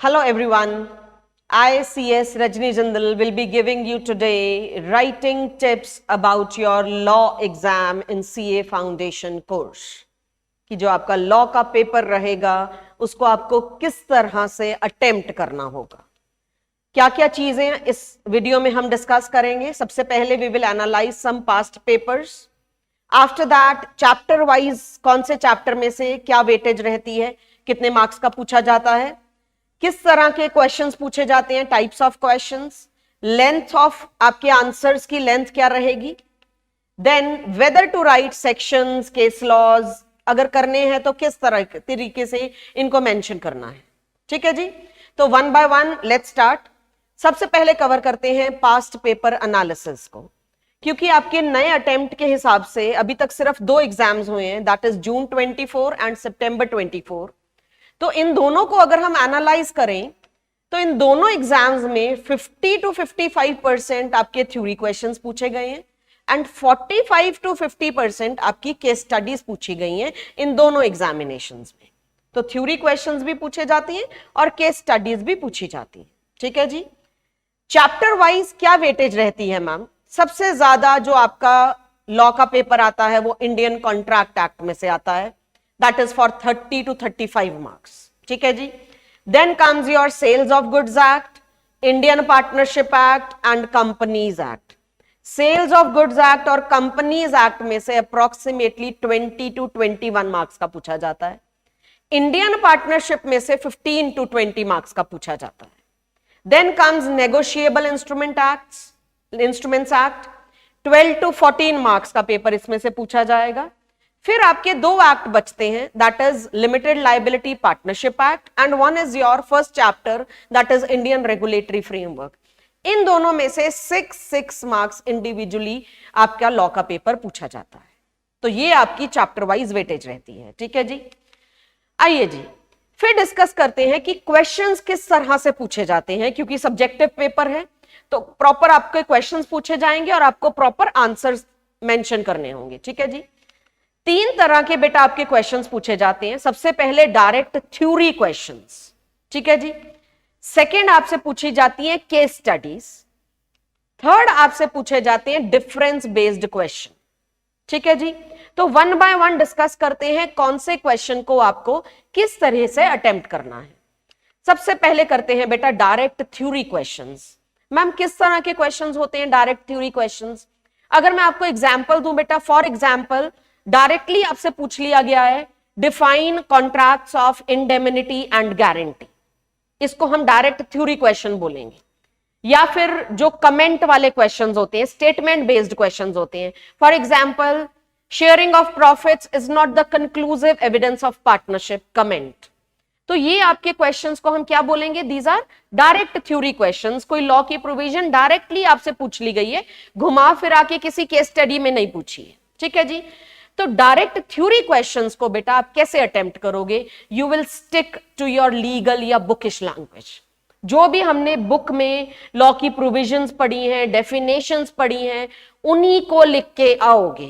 Hello everyone. I, CS Rajni Jindal, will be giving you today writing tips about your law exam in CA Foundation course. कि जो आपका law का paper रहेगा उसको आपको किस तरह से अटेम्प्ट करना होगा, क्या क्या चीजें इस वीडियो में हम डिस्कस करेंगे। सबसे पहले we will analyse some past papers. After that chapter wise कौन से चैप्टर में से क्या वेटेज रहती है, कितने मार्क्स का पूछा जाता है, किस तरह के क्वेश्चंस पूछे जाते हैं, types of questions, length of आपके आंसर्स की लेंथ क्या रहेगी, then whether to write sections, case laws अगर करने हैं तो किस तरह तरीके से इनको मेंशन करना है। ठीक है जी, तो one by one let's start. सबसे पहले कवर करते हैं पास्ट पेपर एनालिसिस को, क्योंकि आपके नए अटेम्प्ट के हिसाब से अभी तक सिर्फ 2 एग्जाम्स हुए हैं, दैट इज जून 24 एंड सितंबर 24। तो इन दोनों को अगर हम एनालाइज करें तो इन दोनों एग्जाम्स में 50 to 55% आपके थ्योरी क्वेश्चंस पूछे गए हैं एंड 45 to 50% आपकी केस स्टडीज पूछी गई हैं इन दोनों एग्जामिनेशंस में। तो थ्योरी क्वेश्चंस भी पूछे जाती हैं और केस स्टडीज भी पूछी जाती हैं। ठीक है जी, चैप्टर वाइज क्या वेटेज रहती है मैम? सबसे ज्यादा जो आपका लॉ का पेपर आता है वो इंडियन कॉन्ट्रैक्ट एक्ट में से आता है, that is for 30 to 35 marks. ठीक है जी, then comes your Sales of Goods Act, Indian Partnership Act and Companies Act. Sales of Goods Act और Companies Act में से approximately 20 to 21 marks का पूछा जाता है। Indian Partnership में से 15 to 20 marks का पूछा जाता है। Then comes Negotiable Instruments Act, 12 to 14 marks का पेपर इसमें से पूछा जाएगा। फिर आपके 2 एक्ट बचते हैं, that is limited liability partnership act and one is your first chapter that is Indian regulatory framework. इन दोनों में से 6 मार्क्स इंडिविजुअली आपका लॉ का पेपर पूछा जाता है। तो ये आपकी चैप्टर वाइज वेटेज रहती है। ठीक है जी, आइए जी फिर डिस्कस करते हैं कि क्वेश्चंस किस तरह से पूछे जाते हैं, क्योंकि सब्जेक्टिव पेपर है तो प्रॉपर आपके क्वेश्चंस पूछे जाएंगे और आपको प्रॉपर आंसर्स मेंशन करने होंगे। ठीक है जी, 3 तरह के बेटा आपके क्वेश्चंस पूछे जाते हैं। सबसे पहले डायरेक्ट थ्योरी क्वेश्चंस, ठीक है जी। सेकंड आपसे पूछी जाती है केस स्टडीज। थर्ड आपसे पूछे जाते हैं डिफरेंस बेस्ड क्वेश्चन। ठीक है जी, तो वन बाय वन डिस्कस करते हैं कौन से क्वेश्चन को आपको किस तरह से अटेम्प्ट करना है। सबसे पहले करते हैं बेटा डायरेक्ट थ्योरी क्वेश्चंस। मैम किस तरह के क्वेश्चंस होते हैं डायरेक्ट थ्योरी क्वेश्चंस? अगर मैं आपको एग्जांपल दूं बेटा, फॉर एग्जांपल डायरेक्टली आपसे पूछ लिया गया है define contracts of indemnity and guarantee, इसको हम डायरेक्ट थ्योरी क्वेश्चन बोलेंगे। या फिर जो कमेंट वाले क्वेश्चंस होते हैं, स्टेटमेंट बेस्ड क्वेश्चंस होते हैं, for example sharing of profits is not the conclusive evidence of partnership, comment. तो ये आपके क्वेश्चंस को हम क्या बोलेंगे? These are direct theory questions. कोई लॉ की प्रोविजन डायरेक्टली आपसे पूछ ली गई है, घुमा फिरा के किसी केस स्टडी में नहीं पूछी है। ठीक है जी, तो डायरेक्ट थ्योरी क्वेश्चंस को बेटा आप कैसे अटेम्प्ट करोगे? You will stick to your legal या बुकिश लैंग्वेज। जो भी हमने बुक में लॉ की प्रोविजंस पढ़ी हैं, डेफिनेशंस पढ़ी हैं, उन्हीं को लिख के आओगे।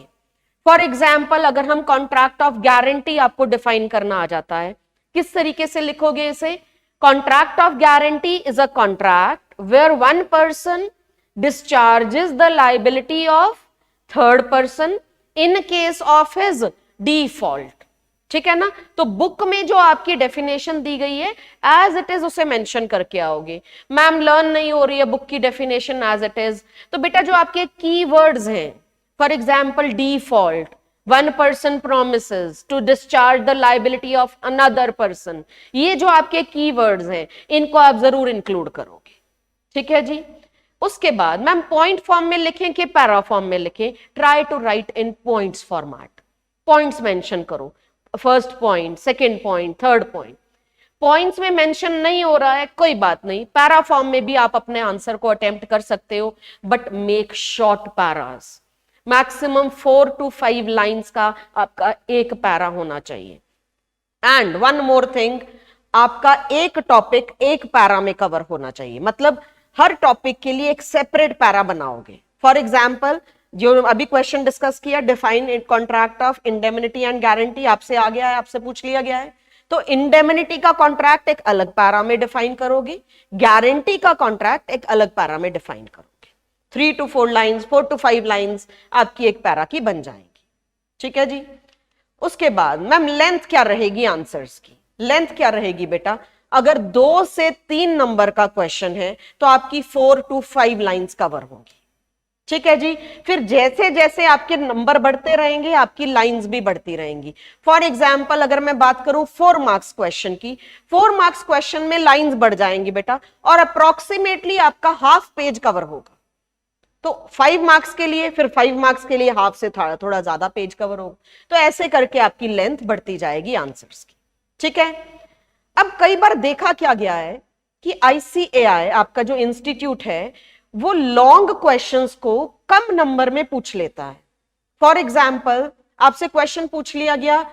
फॉर एग्जाम्पल अगर हम कॉन्ट्रैक्ट ऑफ गारंटी आपको डिफाइन करना आ जाता है, किस तरीके से लिखोगे इसे? Contract of guarantee is a contract where one person discharges the liability of third person in case of his default. ठीक है ना, तो बुक में जो आपकी डेफिनेशन दी गई है एज इट इज उसे मेंशन करके आओगे। मैम लर्न नहीं हो रही है बुक की डेफिनेशन एज इट इज, तो बेटा जो आपके कीवर्ड्स हैं, for example default, one person promises to discharge the liability of another person, ये जो आपके कीवर्ड्स हैं इनको आप जरूर इंक्लूड करोगे। ठीक है जी, उसके बाद मैम पॉइंट फॉर्म में लिखें कि पैरा फॉर्म में लिखें? Try to write in points format. Points mention करो, first point, second point, third point. Points में मेंशन नहीं हो रहा है कोई बात नहीं, पैरा फॉर्म में भी आप अपने आंसर को अटेम्प्ट कर सकते हो, but make short Paris. Maximum 4 to 5 lines का आपका एक पैरा होना चाहिए। एंड वन मोर थिंग, आपका एक टॉपिक एक पैरा में कवर होना चाहिए, मतलब हर टॉपिक के लिए एक सेपरेट पैरा बनाओगे। फॉर एग्जाम्पल जो अभी क्वेश्चन डिस्कस किया, define contract of indemnity and guarantee, आपसे आ गया है, आपसे पूछ लिया गया है, तो इंडेमनिटी का कॉन्ट्रैक्ट एक अलग पैरा में डिफाइन करोगे, गारंटी का कॉन्ट्रैक्ट एक अलग पैरा में डिफाइन करोगे। 3 to 4 लाइंस, 4 to 5 लाइंस आपकी एक पैरा की बन जाएगी। ठीक है जी। उसके बाद मैम लेंथ क्या रहेगी आंसर्स की? लेंथ क्या रहेगी बेटा? अगर 2 से 3 नंबर का क्वेश्चन है तो आपकी 4 to 5 लाइंस कवर होगी। ठीक है जी। फिर जैसे जैसे आपके नंबर बढ़ते रहेंगे आपकी लाइंस भी बढ़ती रहेंगी। फॉर एग्जाम्पल अगर मैं बात करूं 4 मार्क्स क्वेश्चन की, 4 मार्क्स क्वेश्चन में लाइंस बढ़ जाएंगी बेटा और अप्रोक्सीमेटली आपका हाफ पेज कवर होगा। तो 5 मार्क्स के लिए, फिर 5 मार्क्स के लिए हाफ से थोड़ा ज्यादा पेज कवर होगा। तो ऐसे करके आपकी लेंथ बढ़ती जाएगी आंसर्स की। ठीक है। अब कई बार देखा क्या गया है कि ICAI आपका जो इंस्टीट्यूट है वो लॉन्ग क्वेश्चंस को कम नंबर में पूछ लेता है। फॉर एग्जाम्पल आपसे क्वेश्चन पूछ लिया गया,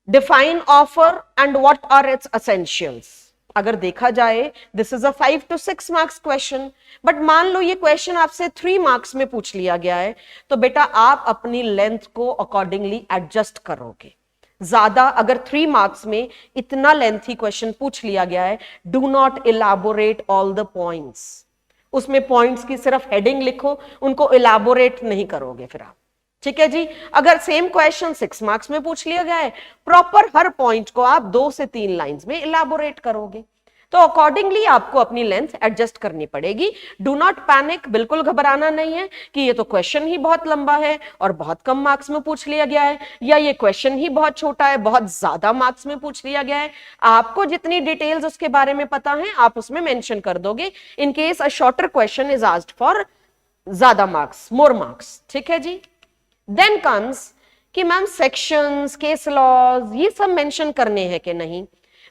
define offer and what are its essentials. अगर देखा जाए this is a 5 to 6 marks question, but मान लो ये क्वेश्चन आपसे 3 मार्क्स में पूछ लिया गया है, तो बेटा आप अपनी लेंथ को अकॉर्डिंगली एडजस्ट करोगे। ज्यादा अगर 3 मार्क्स में इतना लेंथी क्वेश्चन पूछ लिया गया है, do not elaborate all the points. उसमें पॉइंट्स की सिर्फ हेडिंग लिखो, उनको इलैबोरेट नहीं करोगे फिर आप। ठीक है जी। अगर सेम क्वेश्चन 6 मार्क्स में पूछ लिया गया है, प्रॉपर हर पॉइंट को आप 2 से 3 लाइंस में इलैबोरेट करोगे। तो अकॉर्डिंगली आपको अपनी लेंथ एडजस्ट करनी पड़ेगी। डू नॉट पैनिक, बिल्कुल घबराना नहीं है कि ये तो क्वेश्चन ही बहुत लंबा है और बहुत कम मार्क्स में पूछ लिया गया है, या ये क्वेश्चन ही बहुत छोटा है, बहुत ज्यादा मार्क्स में पूछ लिया गया है। आपको जितनी डिटेल्स उसके बारे में पता है आप उसमें मेंशन कर दोगे, in case a shorter question is asked for ज्यादा मार्क्स, मोर मार्क्स। ठीक है जी। देन कम्स कि मैम सेक्शंस, केस लॉज ये सब मेंशन करने हैं कि नहीं।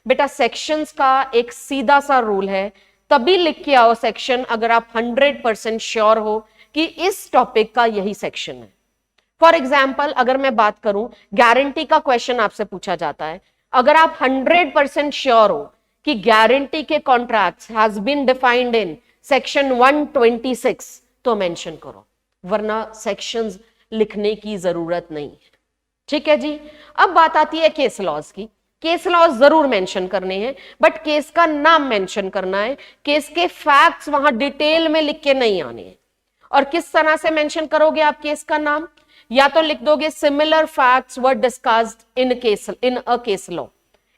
बेटा सेक्शंस का एक सीधा सा रूल है, तभी लिख के आओ सेक्शन अगर आप 100% श्योर हो कि इस टॉपिक का यही सेक्शन है। फॉर एग्जाम्पल अगर मैं बात करूं, गारंटी का क्वेश्चन आपसे पूछा जाता है, अगर आप 100% श्योर हो कि गारंटी के contracts has been defined in section 126 तो मेंशन करो, वरना सेक्शंस लिखने की जरूरत नहीं है। ठीक है जी। अब बात आती है केस लॉज की। केस लॉज जरूर मेंशन करने हैं, बट केस का नाम मेंशन करना है, केस के फैक्ट्स वहां डिटेल में लिख के नहीं आने हैं। और किस तरह से मेंशन करोगे आप केस का नाम? या तो लिख दोगे similar facts were discussed in a case law,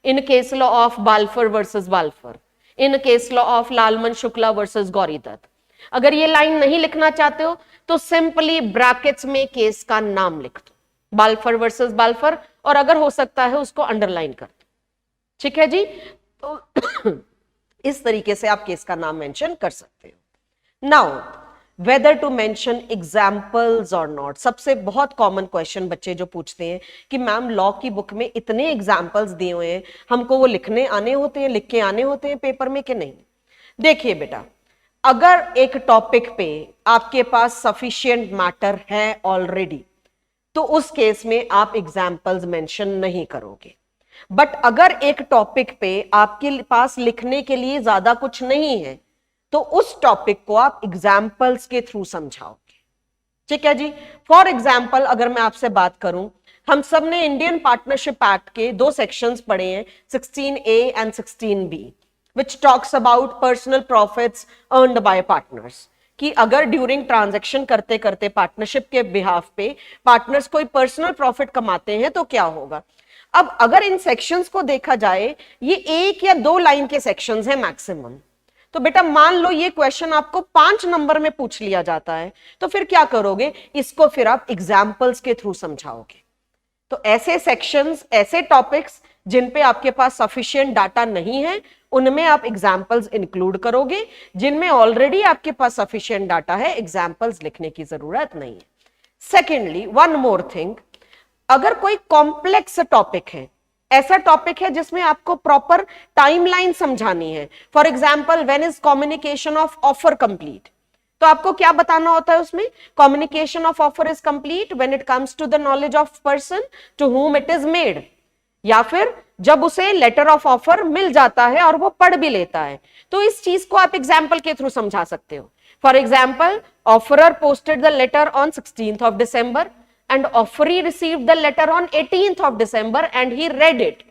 in case law of Balfour versus Balfour, in case law of Lalman Shukla versus Gauridutt. अगर ये लाइन नहीं लिखना चाहते हो तो सिंपली ब्रैकेट्स में केस का नाम लिख दो, बाल्फर वर्सेस बाल्फर, और अगर हो सकता है उसको अंडरलाइन कर दो। ठीक है जी। तो इस तरीके से आप केस का नाम मेंशन कर सकते हो। Now whether to mention examples और नॉट, सबसे बहुत कॉमन क्वेश्चन बच्चे जो पूछते हैं कि मैम लॉ की बुक में इतने एग्जाम्पल्स दिए हुए हैं, हमको वो लिखने आने होते हैं, लिख के आने होते हैं पेपर में कि नहीं। देखिए बेटा, अगर एक टॉपिक पे आपके पास सफिशिएंट मैटर है ऑलरेडी तो उस केस में आप एग्जाम्पल्स मेंशन नहीं करोगे। बट अगर एक टॉपिक पे आपके पास लिखने के लिए ज्यादा कुछ नहीं है तो उस टॉपिक को आप एग्जाम्पल्स के थ्रू समझाओगे। ठीक है जी। फॉर एग्जाम्पल अगर मैं आपसे बात करूं, हम सब ने इंडियन पार्टनरशिप एक्ट के 2 सेक्शंस पढ़े हैं, 16A and 16B, which talks about personal profits earned by partners, कि अगर ड्यूरिंग ट्रांजैक्शन करते करते पार्टनरशिप के बिहाफ पे पार्टनर्स कोई पर्सनल प्रॉफिट कमाते हैं तो क्या होगा। अब अगर इन सेक्शंस को देखा जाए, ये 1 या 2 लाइन के सेक्शंस हैं मैक्सिमम, तो बेटा मान लो ये क्वेश्चन आपको 5 नंबर में पूछ लिया जाता है, तो फिर क्या करोगे, इसको फिर आप एग्जाम्पल्स के थ्रू समझाओगे। तो ऐसे सेक्शंस, ऐसे टॉपिक्स जिन पे आपके पास सफिशिएंट डाटा नहीं है, उनमें आप एग्जाम्पल्स इंक्लूड करोगे। जिनमें ऑलरेडी आपके पास सफिशिएंट डाटा है, एग्जाम्पल्स लिखने की जरूरत नहीं है। सेकेंडली, वन मोर थिंग, अगर कोई कॉम्प्लेक्स टॉपिक है, ऐसा टॉपिक है जिसमें आपको प्रॉपर टाइमलाइन समझानी है, for example when is communication of offer complete, तो आपको क्या बताना होता है उसमें, communication of offer is complete when it comes to the knowledge of person to whom it is made, या फिर जब उसे लेटर ऑफ ऑफर मिल जाता है और वो पढ़ भी लेता है। तो इस चीज को आप एग्जाम्पल के थ्रू समझा सकते हो। For example, offeror posted the later on 16th of December and offeree received the letter on 18th of December and he read it.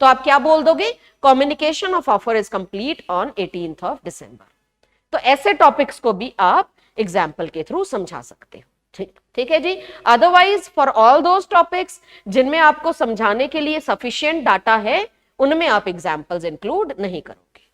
तो आप क्या बोल दोगे, communication of offer is complete on 18th of December. तो ऐसे topics को भी आप एग्जाम्पल के थ्रू समझा सकते हो। ठीक है जी। Otherwise for all those topics जिनमें आपको समझाने के लिए सफिशिएंट डाटा है, उनमें आप एग्जाम्पल्स इंक्लूड नहीं करोगे।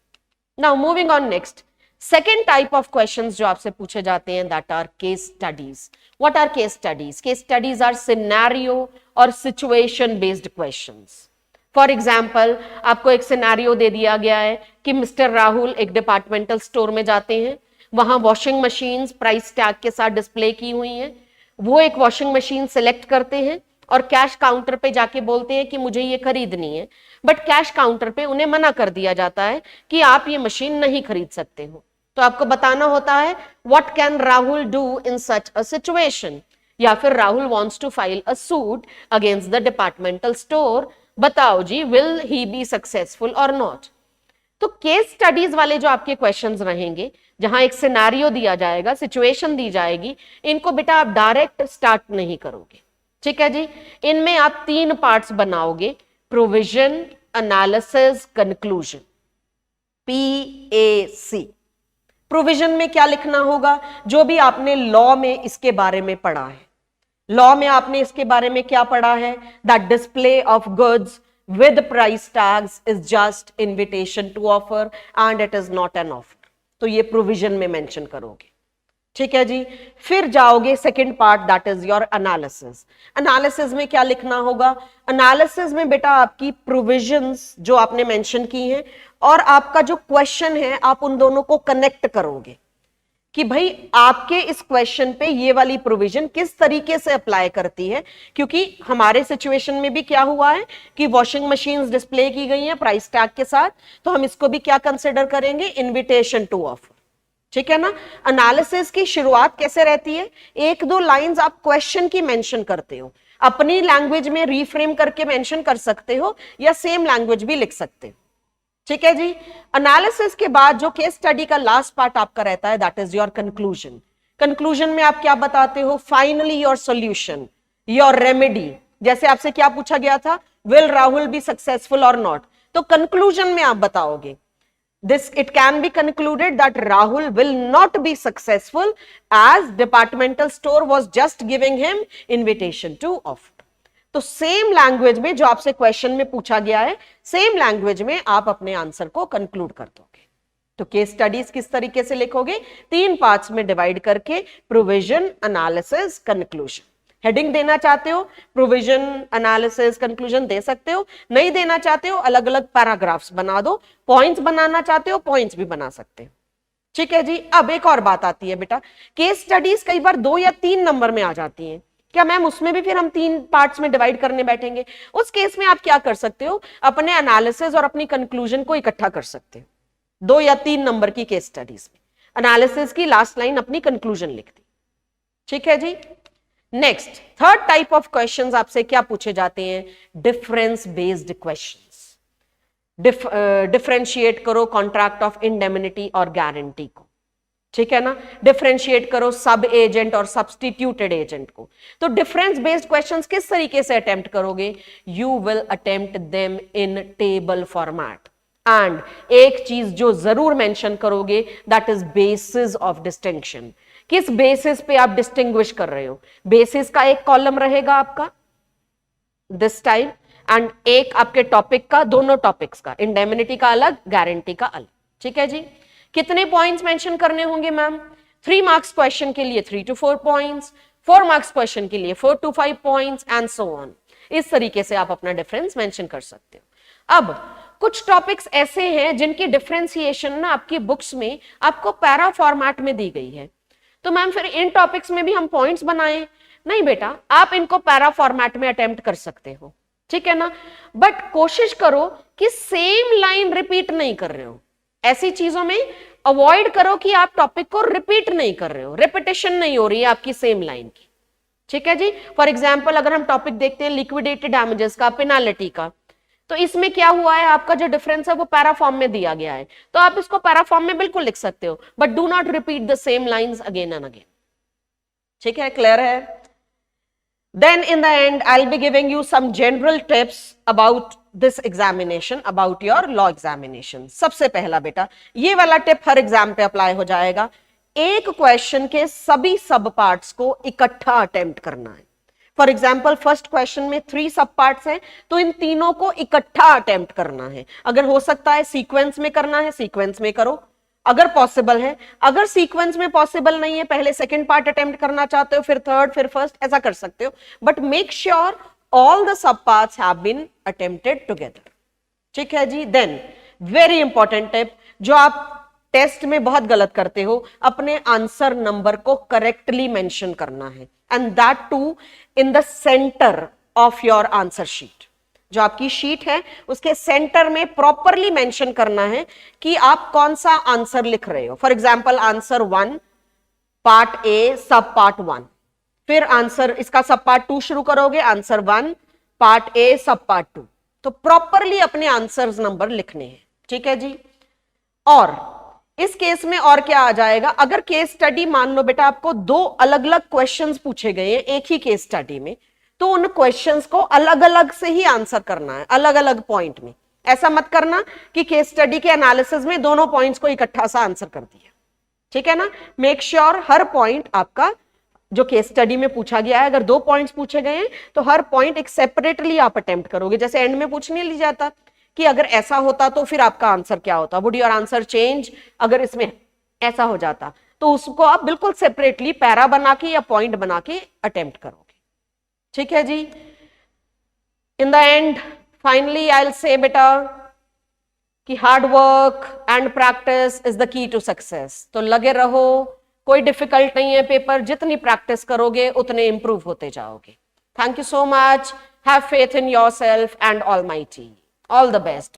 Now moving on next, second type of questions जो आपसे पूछे जाते हैं, that are case studies. What are case studies? Case studies are scenario और situation based questions. For example, आपको एक सिनेरियो दे दिया गया है कि मिस्टर राहुल एक डिपार्टमेंटल स्टोर में जाते हैं, वहां वॉशिंग मशीन्स प्राइस टैग के साथ डिस्प्ले की हुई हैं, वो एक वॉशिंग मशीन सिलेक्ट करते हैं और कैश काउंटर पे जाके बोलते हैं कि मुझे ये खरीदनी है, बट कैश काउंटर पे उन्हें मना कर दिया जाता है कि आप ये मशीन नहीं खरीद सकते हो। तो आपको बताना होता है what can Rahul do in such a situation, या फिर Rahul wants to file a suit against the departmental store, बताओ जी विल ही बी सक्सेसफुल और नॉट। तो केस स्टडीज वाले जो आपके क्वेश्चंस रहेंगे, जहां एक सिनेरियो दिया जाएगा, सिचुएशन दी जाएगी, इनको बेटा आप डायरेक्ट स्टार्ट नहीं करोगे। ठीक है जी। इनमें आप 3 पार्ट्स बनाओगे, provision, analysis, conclusion, PAC। Provision में क्या लिखना होगा, जो भी आपने लॉ में इसके बारे में पढ़ा है। लॉ में आपने इसके बारे में क्या पढ़ा है, that display of goods with price tags is just invitation to offer and it is not an offer. तो ये प्रोविजन में मेंशन करोगे। ठीक है जी। फिर जाओगे second part, that is your analysis. Analysis में क्या लिखना होगा, एनालिसिस में बेटा आपकी प्रोविजंस जो आपने मेंशन की हैं और आपका जो क्वेश्चन है, आप उन दोनों को कनेक्ट करोगे कि भाई आपके इस क्वेश्चन पे ये वाली प्रोविजन किस तरीके से अप्लाई करती है, क्योंकि हमारे सिचुएशन में भी क्या हुआ है कि वॉशिंग मशीन्स डिस्प्ले की गई हैं प्राइस टैग के साथ, तो हम इसको भी क्या कंसिडर करेंगे, इनविटेशन टू ऑफर। ठीक है ना। एनालिसिस की शुरुआत कैसे रहती है, 1-2 लाइंस आप क्वेश्चन की मेंशन करते हो, अपनी लैंग्वेज में रीफ्रेम करके मेंशन कर सकते हो या सेम लैंग्वेज भी लिख सकते हो। ठीक है जी। एनालिसिस के बाद जो केस स्टडी का लास्ट पार्ट आपका रहता है, that is your conclusion. Conclusion में आप क्या बताते हो, finally your solution, your remedy. जैसे आपसे क्या पूछा गया था, विल राहुल बी सक्सेसफुल और नॉट, तो कंक्लूजन में आप बताओगे this it can be concluded that Rahul will not be successful as departmental store was just giving him invitation to offer। तो सेम लैंग्वेज में जो आपसे क्वेश्चन में पूछा गया है, सेम लैंग्वेज में आप अपने आंसर को कंक्लूड कर दोगे। तो केस स्टडीज किस तरीके से लिखोगे, 3 पार्ट्स में डिवाइड करके, प्रोविजन, एनालिसिस, कंक्लूजन। हेडिंग देना चाहते हो, प्रोविजन, एनालिसिस, कंक्लूजन दे सकते हो, नहीं देना चाहते हो अलग अलग पैराग्राफ्स बना दो, पॉइंट्स बनाना चाहते हो पॉइंट्स भी बना सकते हो। ठीक है जी। अब एक और बात आती है बेटा, केस स्टडीज कई बार 2 या 3 नंबर में आ जाती हैं, क्या मैम उसमें भी फिर हम 3 पार्ट्स में डिवाइड करने बैठेंगे? उस केस में आप क्या कर सकते हो, अपने एनालिसिस और अपनी कंक्लूजन को इकट्ठा कर सकते हो। 2 या 3 नंबर की केस स्टडीज में एनालिसिस की लास्ट लाइन अपनी कंक्लूजन लिख दी। ठीक है जी। Next, third type of questions आपसे क्या पूछे जाते हैं, डिफरेंस बेस्ड क्वेश्चंस। डिफरेंशिएट करो कॉन्ट्रैक्ट ऑफ इंडेमनिटी और गारंटी को। ठीक है ना। डिफरेंशिएट करो सब एजेंट और सब्सटीट्यूटेड एजेंट को। तो डिफरेंस बेस्ड क्वेश्चंस किस तरीके से अटेम्प्ट करोगे, you will attempt them in table format. And एक चीज जो जरूर मेंशन करोगे, that is basis of distinction. किस बेसिस पे आप डिस्टिंग्विश कर रहे हो, बेसिस का एक कॉलम रहेगा आपका दिस टाइम, एंड एक आपके टॉपिक का, दोनों टॉपिक्स का, इंडेमनिटी का अलग, गारंटी का अलग। ठीक है जी। कितने पॉइंट्स मेंशन करने होंगे मैम, 3 मार्क्स क्वेश्चन के लिए 3 to 4 पॉइंट्स, 4 मार्क्स क्वेश्चन के लिए 4 to 5 points and so on. इस तरीके से आप अपना डिफरेंस मेंशन कर सकते हो। अब कुछ टॉपिक्स ऐसे हैं जिनकी डिफरेंशिएशन ना आपकी बुक्स में आपको पैरा फॉर्मेट में दी गई है, तो मैम फिर इन टॉपिक्स में भी हम पॉइंट्स बनाएं? नहीं बेटा, आप इनको पैरा फॉर्मेट में अटेम्प्ट कर सकते हो। ठीक है ना। बट कोशिश करो कि सेम लाइन रिपीट नहीं कर रहे हो, ऐसी चीजों में अवॉइड करो कि आप टॉपिक को रिपीट नहीं कर रहे हो, रिपीटेशन नहीं हो रही है आपकी सेम लाइन की। ठीक है जी। फॉर एग्जाम्पल अगर हम टॉपिक देखते हैं लिक्विडेटेड डैमेजेस का, पेनाल्टी का, तो इसमें क्या हुआ है, आपका जो डिफरेंस है वो पैरा फॉर्म में दिया गया है, तो आप इसको पैरा फॉर्म में बिल्कुल लिख सकते हो, but do not repeat the same lines again and again. ठीक है, क्लियर है? Then in the end I'll be giving you some general tips about this examination, about your law examination. सबसे पहला बेटा, ये वाला टिप हर एग्जाम पे apply हो जाएगा, एक क्वेश्चन के सभी सब पार्ट्स को इकट्ठा अटेम्प्ट करना है। फॉर एग्जाम्पल फर्स्ट क्वेश्चन में 3 सब पार्ट्स हैं, तो इन तीनों को इकट्ठा अटेम्प्ट करना है। अगर हो सकता है सीक्वेंस में करना है, सीक्वेंस में करो अगर पॉसिबल है। अगर सीक्वेंस में पॉसिबल नहीं है, पहले सेकंड पार्ट अटेम्प्ट करना चाहते हो, फिर थर्ड, फिर फर्स्ट, ऐसा कर सकते हो, but make sure all the sub parts have been attempted together. ठीक है जी। देन वेरी इंपॉर्टेंट टिप, जो आप टेस्ट में बहुत गलत करते हो, अपने आंसर नंबर को करेक्टली मेंशन करना है, and that too in the centre of your answer sheet. जो आपकी शीट है उसके सेंटर में प्रॉपरली मेंशन करना है कि आप कौन सा आंसर लिख रहे हो। For example answer 1 part A सब पार्ट 1, फिर आंसर इसका सब पार्ट 2 शुरू करोगे, आंसर 1 पार्ट ए सब पार्ट 2। तो प्रॉपरली अपने आंसर्स नंबर लिखने हैं। ठीक है जी। और इस केस में और क्या आ जाएगा, अगर केस स्टडी मान लो बेटा आपको 2 अलग अलग क्वेश्चंस पूछे गए हैं एक ही केस स्टडी में, तो उन क्वेश्चंस को अलग अलग से ही आंसर करना है, अलग अलग पॉइंट में। ऐसा मत करना कि केस स्टडी के एनालिसिस में दोनों पॉइंट्स को इकट्ठा सा आंसर कर दिया। ठीक है ना। मेक श्योर हर पॉइंट आपका जो केस स्टडी में पूछा गया है, अगर 2 पॉइंट्स पूछे गए हैं तो हर पॉइंट एक सेपरेटली आप अटेम्प्ट करोगे। जैसे एंड में पूछने ली जाता कि अगर ऐसा होता तो फिर आपका आंसर क्या होता, वुड योर आंसर चेंज, अगर इसमें ऐसा हो जाता, तो उसको आप बिल्कुल सेपरेटली पैरा बना के या पॉइंट बना के अटेम्प्ट करोगे। ठीक है जी। In the end finally I will say बेटा कि hard work and practice is the key to success. तो लगे रहो, कोई डिफिकल्ट नहीं है पेपर, जितनी प्रैक्टिस करोगे उतने इंप्रूव होते जाओगे। Thank you so much, have faith in yourself and almighty. All the best.